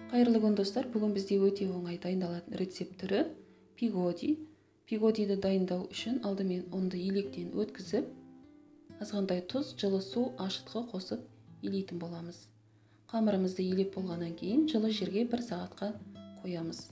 Қайырлы күн достар, бүгін бізде өте оңай дайындалатын рецепт түрі пигоди. Пигодиді дайындау үшін алдымен ұнды електен өткізіп, азғантай тұз, жылы су, ашытқы қосып илейтін боламыз. Қамырымызды илеп болғаннан кейін жылы жерге 1 сағатқа қоямыз.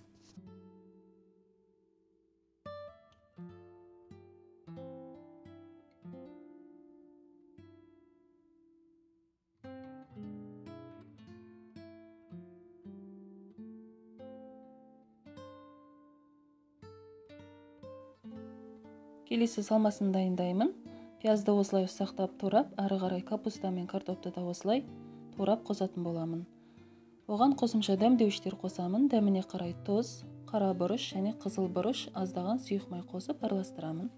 Келесі салмасын дайындаймын. Пиязды осылай ұсақтап турап, ары қарай капуста мен картопты да осылай турап қосатын боламын. Оған қосымша дәмдеуіштер қосамын. Дәміне қарай тұз, қара бұрыш және қызыл бұрыш, аздаған сұйық май қосып араластырамын.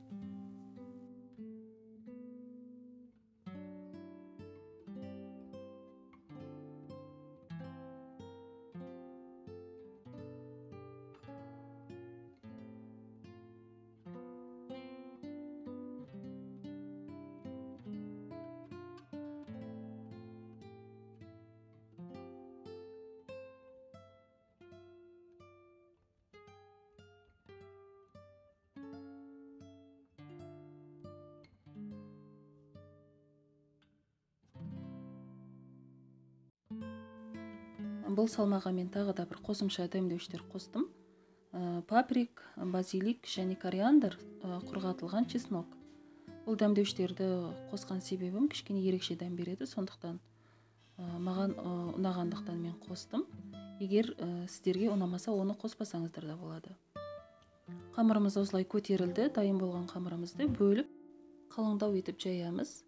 Бұл салмаға мен тағы да бір қосымша дәмдеуіштер қостым. Паприк, базилик және кориандр, құрғатылған чеснок. Бұл дәмдеуіштерді қосқан себебім кішкене ерекше дәм береді, сондықтан маған ұнағандықтан мен қостым. Егер сіздерге ұнамаса, оны қоспасаңыздар да болады. Қамырымыз осылай көтерілді. Дайын болған қамырымызды бөліп, қалыңдау етіп жаямыз.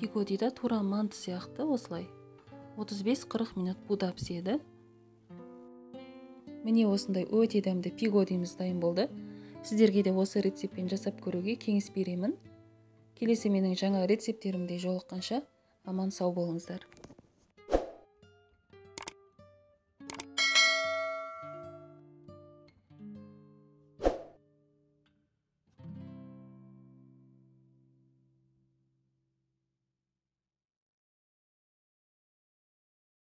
Пигодида тура манты сияқты осылай 35-40 минут буда піседі. Міне осындай өте дәмді пигодиміз дайын болды. Сіздерге де осы рецептпен жасап көруге кеңес беремін. Келесі менің жаңа рецепттерімде жолыққанша аман сау болыңыздар.